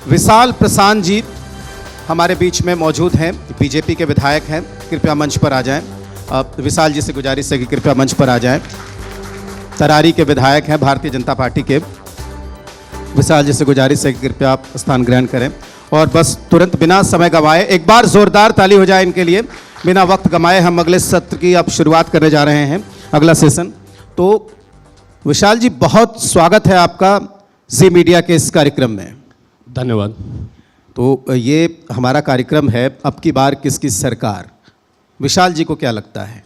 विशाल प्रशांत जी हमारे बीच में मौजूद हैं, बीजेपी के विधायक हैं। कृपया मंच पर आ जाएं। विशाल जी से गुजारिश है कि कृपया मंच पर आ जाएं। तरारी के विधायक हैं भारतीय जनता पार्टी के। विशाल जी से गुजारिश है कि कृपया आप स्थान ग्रहण करें और बस तुरंत बिना समय गंवाए एक बार जोरदार ताली हो जाए इनके लिए। बिना वक्त गंवाए हम अगले सत्र की अब शुरुआत करने जा रहे हैं, अगला सेशन। तो विशाल जी, बहुत स्वागत है आपका जी मीडिया के इस कार्यक्रम में। धन्यवाद। तो ये हमारा कार्यक्रम है अब की बार किसकी सरकार। विशाल जी को क्या लगता है?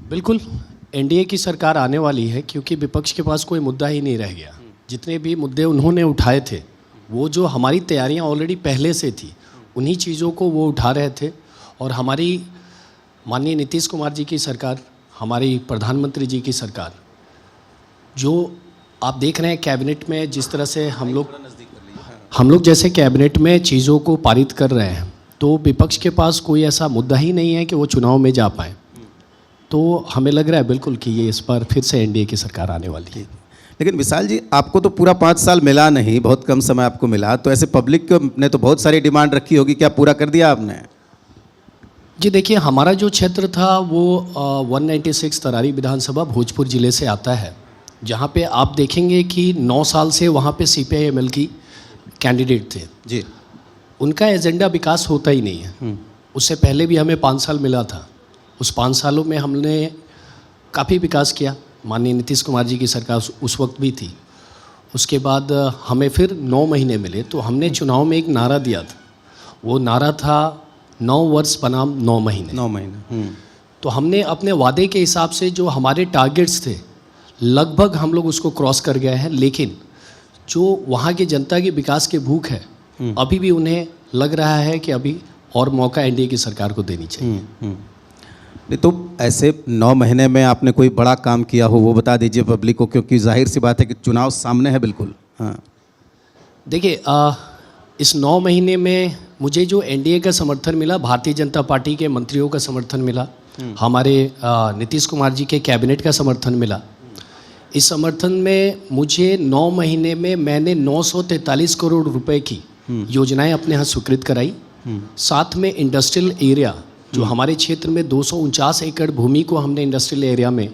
बिल्कुल एनडीए की सरकार आने वाली है, क्योंकि विपक्ष के पास कोई मुद्दा ही नहीं रह गया। जितने भी मुद्दे उन्होंने उठाए थे, वो जो हमारी तैयारियां ऑलरेडी पहले से थी, उन्हीं चीज़ों को वो उठा रहे थे। और हमारी माननीय नीतीश कुमार जी की सरकार, हमारी प्रधानमंत्री जी की सरकार, जो आप देख रहे हैं कैबिनेट में जिस तरह से हम लोग जैसे कैबिनेट में चीज़ों को पारित कर रहे हैं, तो विपक्ष के पास कोई ऐसा मुद्दा ही नहीं है कि वो चुनाव में जा पाए। तो हमें लग रहा है बिल्कुल कि ये इस बार फिर से एनडीए की सरकार आने वाली है। लेकिन विशाल जी, आपको तो पूरा 5 साल मिला नहीं, बहुत कम समय आपको मिला, तो ऐसे पब्लिक ने तो बहुत सारी डिमांड रखी होगी, क्या पूरा कर दिया आपने? जी देखिए, हमारा जो क्षेत्र था वो 196 तरारी विधानसभा भोजपुर ज़िले से आता है, जहाँ पे आप देखेंगे कि 9 साल से वहाँ पे CPI-ML की कैंडिडेट थे जी। उनका एजेंडा विकास होता ही नहीं है। उससे पहले भी हमें 5 साल मिला था। उस 5 सालों में हमने काफ़ी विकास किया। माननीय नीतीश कुमार जी की सरकार उस वक्त भी थी। उसके बाद हमें फिर 9 महीने मिले, तो हमने चुनाव में एक नारा दिया था। वो नारा था 9 वर्ष बनाम 9 महीने। 9 महीने। तो हमने अपने वादे के हिसाब से जो हमारे टारगेट्स थे, लगभग हम लोग उसको क्रॉस कर गए हैं। लेकिन जो वहाँ की जनता की विकास की भूख है, अभी भी उन्हें लग रहा है कि अभी और मौका एनडीए की सरकार को देनी चाहिए। नहीं तो ऐसे 9 महीने में आपने कोई बड़ा काम किया हो वो बता दीजिए पब्लिक को, क्योंकि जाहिर सी बात है कि चुनाव सामने है बिल्कुल। हाँ, देखिए, इस 9 महीने में मुझे जो एनडीए का समर्थन मिला, भारतीय जनता पार्टी के मंत्रियों का समर्थन मिला, हमारे नीतीश कुमार जी के कैबिनेट का समर्थन मिला। इस समर्थन में मुझे 9 महीने में मैंने 943 करोड़ रुपए की योजनाएं अपने यहाँ स्वीकृत कराई। साथ में इंडस्ट्रियल एरिया, जो हमारे क्षेत्र में 249 एकड़ भूमि को हमने इंडस्ट्रियल एरिया में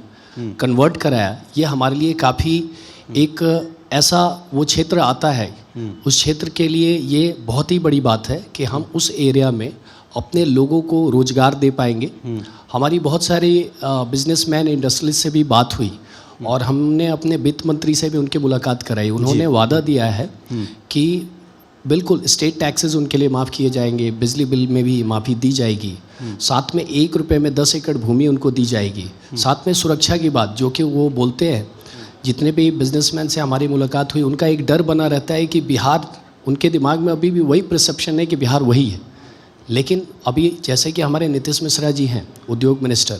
कन्वर्ट कराया। ये हमारे लिए काफ़ी एक ऐसा वो क्षेत्र आता है, उस क्षेत्र के लिए ये बहुत ही बड़ी बात है कि हम उस एरिया में अपने लोगों को रोजगार दे पाएंगे। हमारी बहुत सारी बिजनेसमैन इंडस्ट्रियलिस्ट से भी बात हुई और हमने अपने वित्त मंत्री से भी उनकी मुलाकात कराई। उन्होंने वादा दिया है कि बिल्कुल स्टेट टैक्सेस उनके लिए माफ़ किए जाएंगे, बिजली बिल में भी माफ़ी दी जाएगी, साथ में 1 रुपये में 10 एकड़ भूमि उनको दी जाएगी। साथ में सुरक्षा की बात, जो कि वो बोलते हैं, जितने भी बिजनेसमैन से हमारी मुलाकात हुई, उनका एक डर बना रहता है कि बिहार, उनके दिमाग में अभी भी वही परसेप्शन है कि बिहार वही है। लेकिन अभी जैसे कि हमारे नीतीश मिश्रा जी हैं उद्योग मिनिस्टर,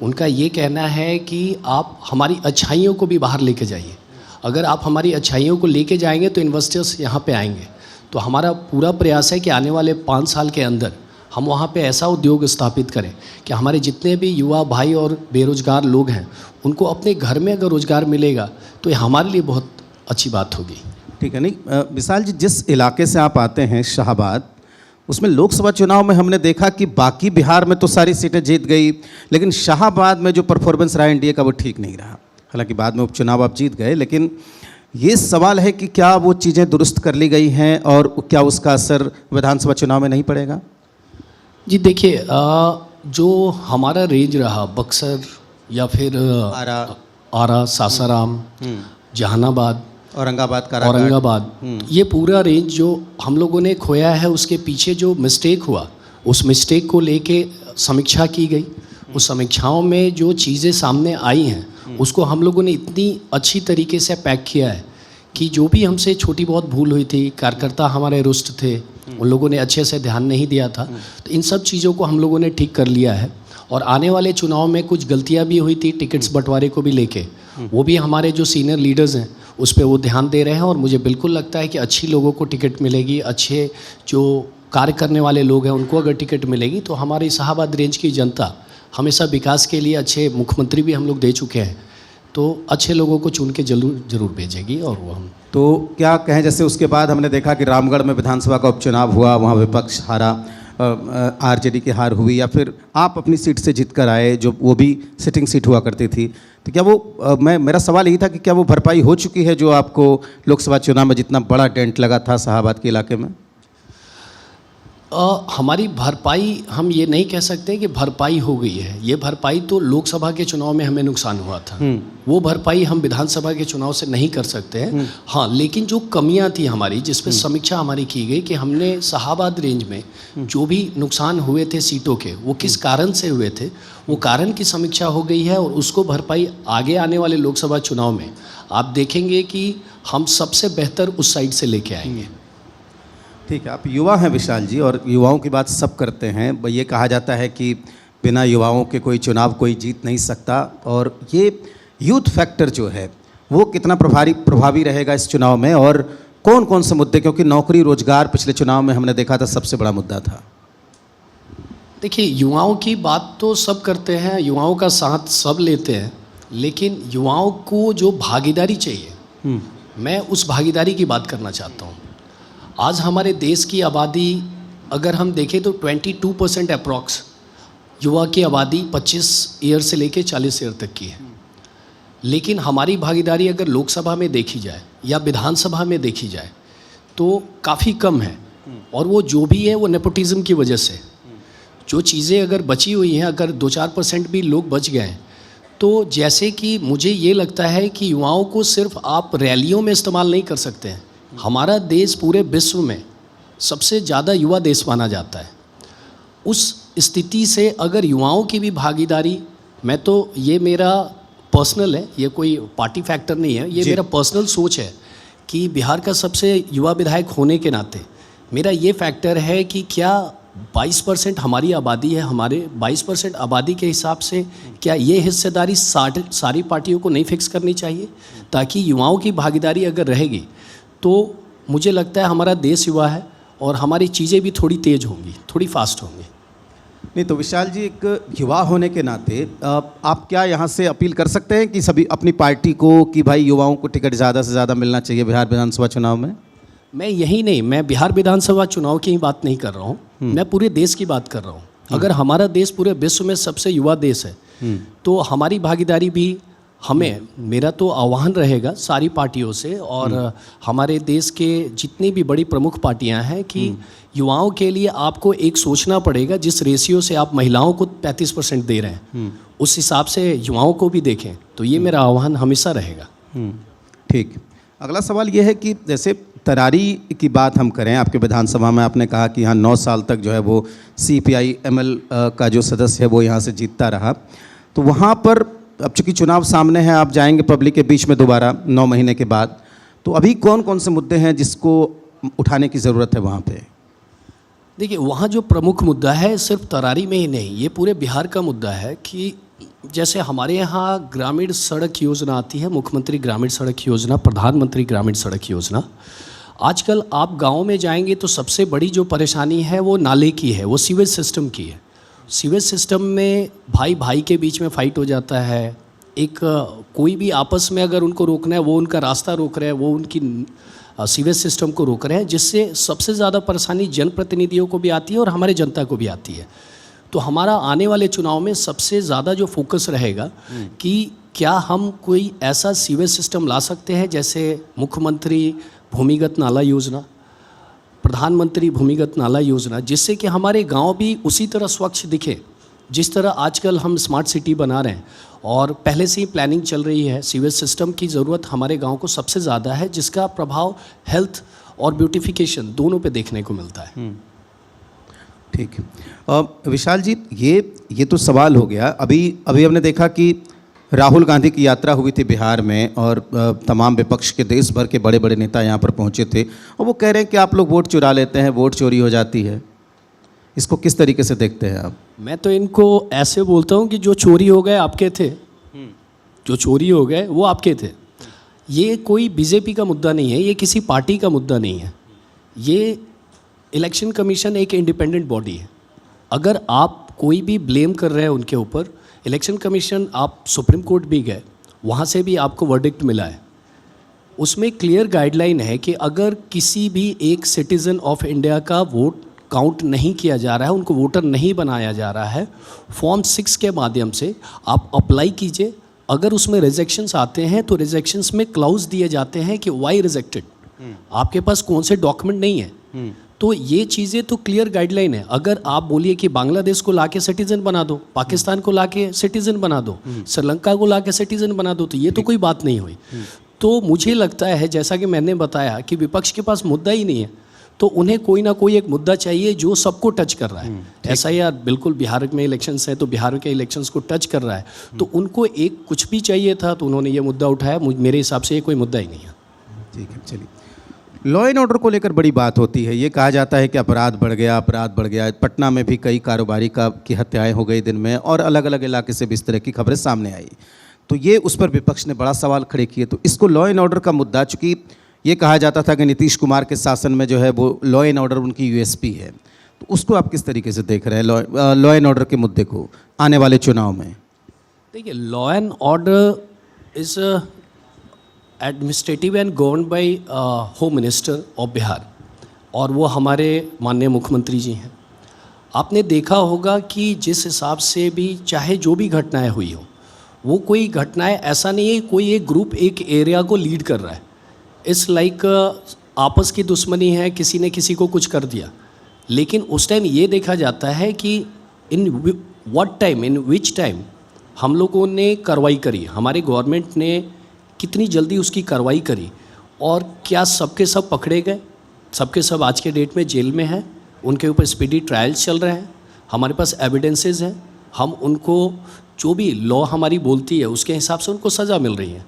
उनका ये कहना है कि आप हमारी अच्छाइयों को भी बाहर लेके जाइए। अगर आप हमारी अच्छाइयों को लेके जाएंगे तो इन्वेस्टर्स यहाँ पे आएंगे। तो हमारा पूरा प्रयास है कि आने वाले 5 साल के अंदर हम वहाँ पे ऐसा उद्योग स्थापित करें कि हमारे जितने भी युवा भाई और बेरोजगार लोग हैं, उनको अपने घर में अगर रोजगार मिलेगा तो ये हमारे लिए बहुत अच्छी बात होगी। ठीक है। नहीं विशाल जी, जिस इलाके से आप आते हैं शाहाबाद, उसमें लोकसभा चुनाव में हमने देखा कि बाकी बिहार में तो सारी सीटें जीत गई, लेकिन शाहाबाद में जो परफॉर्मेंस रहा एनडीए का वो ठीक नहीं रहा। हालांकि बाद में उपचुनाव आप जीत गए, लेकिन ये सवाल है कि क्या वो चीज़ें दुरुस्त कर ली गई हैं और क्या उसका असर विधानसभा चुनाव में नहीं पड़ेगा? जी देखिए, जो हमारा रेंज रहा बक्सर या फिर आरा, सासाराम, जहानाबाद, औरंगाबाद, ये पूरा रेंज जो हम लोगों ने खोया है, उसके पीछे जो मिस्टेक हुआ, उस मिस्टेक को लेके समीक्षा की गई। उस समीक्षाओं में जो चीज़ें सामने आई हैं, उसको हम लोगों ने इतनी अच्छी तरीके से पैक किया है कि जो भी हमसे छोटी बहुत भूल हुई थी, कार्यकर्ता हमारे रुष्ट थे, उन लोगों ने अच्छे से ध्यान नहीं दिया था, तो इन सब चीज़ों को हम लोगों ने ठीक कर लिया है। और आने वाले चुनाव में कुछ गलतियां भी हुई थी टिकट्स बंटवारे को भी लेके, वो भी हमारे जो सीनियर लीडर्स हैं उस पर वो ध्यान दे रहे हैं। और मुझे बिल्कुल लगता है कि अच्छी लोगों को टिकट मिलेगी, अच्छे जो कार्य करने वाले लोग हैं उनको अगर टिकट मिलेगी तो हमारी शाहाबाद रेंज की जनता हमेशा विकास के लिए अच्छे मुख्यमंत्री भी हम लोग दे चुके हैं। तो अच्छे लोगों को चुन के जरूर भेजेगी और वो हम। तो क्या कहें, जैसे उसके बाद हमने देखा कि रामगढ़ में विधानसभा का उपचुनाव हुआ, वहाँ विपक्ष हारा, आरजेडी की हार हुई, या फिर आप अपनी सीट से जीत कर आए, जो वो भी सिटिंग सीट हुआ करती थी। तो क्या वो मेरा सवाल यही था कि क्या वो भरपाई हो चुकी है जो आपको लोकसभा चुनाव में जितना बड़ा डेंट लगा था शाहाबाद के इलाके में? हमारी भरपाई हम ये नहीं कह सकते कि भरपाई हो गई है। ये भरपाई तो लोकसभा के चुनाव में हमें नुकसान हुआ था, वो भरपाई हम विधानसभा के चुनाव से नहीं कर सकते हैं। हाँ, लेकिन जो कमियां थी हमारी, जिस पे समीक्षा हमारी की गई कि हमने शाहाबाद रेंज में जो भी नुकसान हुए थे सीटों के, वो किस कारण से हुए थे, वो कारण की समीक्षा हो गई है और उसको भरपाई आगे आने वाले लोकसभा चुनाव में आप देखेंगे कि हम सबसे बेहतर उस साइड से लेके आएंगे। ठीक है, आप युवा हैं विशाल जी, और युवाओं की बात सब करते हैं। ये कहा जाता है कि बिना युवाओं के कोई चुनाव कोई जीत नहीं सकता, और ये यूथ फैक्टर जो है वो कितना प्रभावी रहेगा इस चुनाव में, और कौन कौन से मुद्दे, क्योंकि नौकरी रोजगार पिछले चुनाव में हमने देखा था सबसे बड़ा मुद्दा था। देखिए, युवाओं की बात तो सब करते हैं, युवाओं का साथ सब लेते हैं, लेकिन युवाओं को जो भागीदारी चाहिए, मैं उस भागीदारी की बात करना चाहता हूँ। आज हमारे देश की आबादी अगर हम देखें तो 22% अप्रॉक्स युवा की आबादी 25 ईयर से लेके 40 ईयर तक की है। लेकिन हमारी भागीदारी अगर लोकसभा में देखी जाए या विधानसभा में देखी जाए तो काफ़ी कम है, और वो जो भी है वो नेपोटिज्म की वजह से। जो चीज़ें अगर बची हुई हैं, अगर 2-4% भी लोग बच गए हैं, तो जैसे कि मुझे ये लगता है कि युवाओं को सिर्फ आप रैलियों में इस्तेमाल नहीं कर सकते हैं। हमारा देश पूरे विश्व में सबसे ज़्यादा युवा देश माना जाता है। उस स्थिति से अगर युवाओं की भी भागीदारी, मैं तो, ये मेरा पर्सनल है, ये कोई पार्टी फैक्टर नहीं है, ये मेरा पर्सनल सोच है कि बिहार का सबसे युवा विधायक होने के नाते मेरा ये फैक्टर है कि क्या 22% हमारी आबादी है, हमारे 22% आबादी के हिसाब से क्या ये हिस्सेदारी सारी पार्टियों को नहीं फिक्स करनी चाहिए, ताकि युवाओं की भागीदारी अगर रहेगी तो मुझे लगता है हमारा देश युवा है और हमारी चीज़ें भी थोड़ी तेज़ होंगी, थोड़ी फास्ट होंगी। नहीं तो विशाल जी, एक युवा होने के नाते आप क्या यहाँ से अपील कर सकते हैं कि सभी अपनी पार्टी को कि भाई युवाओं को टिकट ज़्यादा से ज़्यादा मिलना चाहिए बिहार विधानसभा चुनाव में? मैं यही नहीं, मैं बिहार विधानसभा चुनाव की ही बात नहीं कर रहा हूँ, मैं पूरे देश की बात कर रहा हूँ। अगर हमारा देश पूरे विश्व में सबसे युवा देश है तो हमारी भागीदारी भी, हमें, मेरा तो आह्वान रहेगा सारी पार्टियों से और हमारे देश के जितनी भी बड़ी प्रमुख पार्टियां हैं कि युवाओं के लिए आपको एक सोचना पड़ेगा। जिस रेशियो से आप महिलाओं को 35% दे रहे हैं, उस हिसाब से युवाओं को भी देखें, तो ये मेरा आह्वान हमेशा रहेगा। ठीक, अगला सवाल ये है कि जैसे तरारी की बात हम करें, आपके विधानसभा में आपने कहा कि यहाँ 9 साल तक जो है वो CPI-ML का जो सदस्य है वो यहाँ से जीतता रहा, तो वहाँ पर अब चूंकि चुनाव सामने है, आप जाएंगे पब्लिक के बीच में दोबारा 9 महीने के बाद, तो अभी कौन कौन से मुद्दे हैं जिसको उठाने की ज़रूरत है वहाँ पे? देखिए, वहाँ जो प्रमुख मुद्दा है सिर्फ तरारी में ही नहीं, ये पूरे बिहार का मुद्दा है कि जैसे हमारे यहाँ ग्रामीण सड़क योजना आती है, मुख्यमंत्री ग्रामीण सड़क योजना, प्रधानमंत्री ग्रामीण सड़क योजना। आजकल आप गाँव में जाएंगे तो सबसे बड़ी जो परेशानी है वो नाले की है, वो सीवेज सिस्टम की है। सीवेज सिस्टम में भाई भाई के बीच में फाइट हो जाता है, एक कोई भी आपस में अगर उनको रोकना है वो उनका रास्ता रोक रहे हैं, वो उनकी सीवेज सिस्टम को रोक रहे हैं, जिससे सबसे ज़्यादा परेशानी जनप्रतिनिधियों को भी आती है और हमारे जनता को भी आती है। तो हमारा आने वाले चुनाव में सबसे ज़्यादा जो फोकस रहेगा कि क्या हम कोई ऐसा सीवेज सिस्टम ला सकते हैं जैसे मुख्यमंत्री भूमिगत नाला योजना, प्रधानमंत्री भूमिगत नाला योजना, जिससे कि हमारे गांव भी उसी तरह स्वच्छ दिखे जिस तरह आजकल हम स्मार्ट सिटी बना रहे हैं। और पहले से ही प्लानिंग चल रही है। सीवेज सिस्टम की ज़रूरत हमारे गांव को सबसे ज़्यादा है, जिसका प्रभाव हेल्थ और ब्यूटिफिकेशन दोनों पे देखने को मिलता है। ठीक है, विशाल जी, ये तो सवाल हो गया। अभी हमने देखा कि राहुल गांधी की यात्रा हुई थी बिहार में और तमाम विपक्ष के देश भर के बड़े बड़े नेता यहाँ पर पहुँचे थे और वो कह रहे हैं कि आप लोग वोट चुरा लेते हैं, वोट चोरी हो जाती है। इसको किस तरीके से देखते हैं आप? मैं तो इनको ऐसे बोलता हूँ कि जो चोरी हो गए आपके थे, जो चोरी हो गए वो आपके थे। ये कोई बीजेपी का मुद्दा नहीं है, ये किसी पार्टी का मुद्दा नहीं है। ये इलेक्शन कमीशन एक इंडिपेंडेंट बॉडी है। अगर आप कोई भी ब्लेम कर रहे हैं उनके ऊपर, इलेक्शन कमीशन, आप सुप्रीम कोर्ट भी गए, वहाँ से भी आपको वर्डिक्ट मिला है। उसमें क्लियर गाइडलाइन है कि अगर किसी भी एक सिटीज़न ऑफ इंडिया का वोट काउंट नहीं किया जा रहा है, उनको वोटर नहीं बनाया जा रहा है, फॉर्म 6 के माध्यम से आप अप्लाई कीजिए। अगर उसमें रिजेक्शंस आते हैं तो रिजेक्शंस में क्लाउज दिए जाते हैं कि वाई रिजेक्टेड, आपके पास कौन से डॉक्यूमेंट नहीं है। तो ये चीज़ें तो क्लियर गाइडलाइन है। अगर आप बोलिए कि बांग्लादेश को लाके सिटीज़न बना दो, पाकिस्तान को लाके सिटीज़न बना दो, श्रीलंका को लाके सिटीज़न बना दो, तो ये तो कोई बात नहीं हुई। तो मुझे लगता है, जैसा कि मैंने बताया, कि विपक्ष के पास मुद्दा ही नहीं है, तो उन्हें कोई ना कोई एक मुद्दा चाहिए जो सबको टच कर रहा है। ऐसा यार बिल्कुल बिहार में इलेक्शंस है तो बिहार के इलेक्शंस को टच कर रहा है, तो उनको एक कुछ भी चाहिए था तो उन्होंने ये मुद्दा उठाया। मेरे हिसाब से ये कोई मुद्दा ही नहीं है। ठीक है, चलिए। लॉ एंड ऑर्डर को लेकर बड़ी बात होती है। ये कहा जाता है कि अपराध बढ़ गया। पटना में भी कई कारोबारी की हत्याएं हो गई दिन में, और अलग अलग इलाके से भी इस तरह की खबरें सामने आई। तो ये उस पर विपक्ष ने बड़ा सवाल खड़े किए। तो इसको लॉ एंड ऑर्डर का मुद्दा, चूँकि ये कहा जाता था कि नीतीश कुमार के शासन में जो है वो लॉ एंड ऑर्डर उनकी यूएसपी है, तो उसको आप किस तरीके से देख रहे हैं लॉ एंड ऑर्डर के मुद्दे को आने वाले चुनाव में? देखिए, law and order is administrative and govern by home minister of Bihar, और वो हमारे माननीय मुख्यमंत्री जी हैं। आपने देखा होगा कि जिस हिसाब से भी चाहे जो भी घटनाएं हुई हो, वो कोई घटनाएं ऐसा नहीं है कोई एक ग्रुप एक एरिया को लीड कर रहा है। इट्स लाइक आपस की दुश्मनी है, किसी ने किसी को कुछ कर दिया। लेकिन उस टाइम ये देखा जाता है कि in what time, in which time हम लोगों ने कार्रवाई करी, हमारे गवर्नमेंट ने कितनी जल्दी उसकी कार्रवाई करी, और क्या सबके सब पकड़े गए? सबके सब आज के डेट में जेल में हैं, उनके ऊपर स्पीडी ट्रायल्स चल रहे हैं, हमारे पास एविडेंसेस हैं, हम उनको जो भी लॉ हमारी बोलती है उसके हिसाब से उनको सज़ा मिल रही है।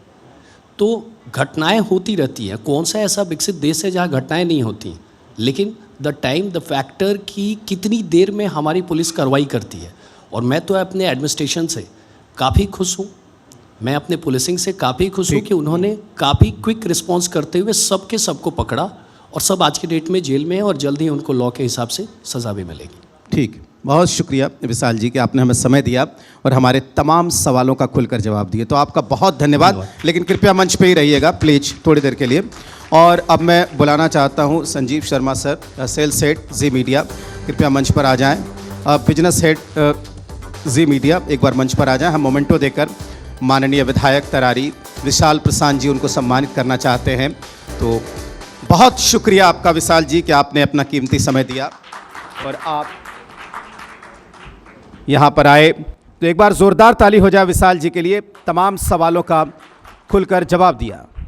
तो घटनाएं होती रहती हैं। कौन सा ऐसा विकसित देश है जहाँ घटनाएं नहीं होती? लेकिन द टाइम, द फैक्टर कि कितनी देर में हमारी पुलिस कार्रवाई करती है। और मैं तो अपने एडमिनिस्ट्रेशन से काफ़ी खुश हूँ, मैं अपने पुलिसिंग से काफ़ी खुश हूँ कि उन्होंने काफ़ी क्विक रिस्पॉन्स करते हुए सबके सबको पकड़ा, और सब आज के डेट में जेल में है, और जल्द ही उनको लॉ के हिसाब से सज़ा भी मिलेगी। ठीक, बहुत शुक्रिया विशाल जी कि आपने हमें समय दिया और हमारे तमाम सवालों का खुलकर जवाब दिए। तो आपका बहुत धन्यवाद। लेकिन कृपया मंच पे ही रहिएगा प्लीज थोड़ी देर के लिए। और अब मैं बुलाना चाहता हूं Sanjeev Sharma sir, sales head Zee media, कृपया मंच पर आ जाएं। बिजनेस हेड जी मीडिया एक बार मंच पर आ जाएं। हम मोमेंटो देकर माननीय विधायक तरारी विशाल प्रशांत जी उनको सम्मानित करना चाहते हैं। तो बहुत शुक्रिया आपका विशाल जी कि आपने अपना कीमती समय दिया और आप यहाँ पर आए। तो एक बार जोरदार ताली हो जाए विशाल जी के लिए, तमाम सवालों का खुलकर जवाब दिया।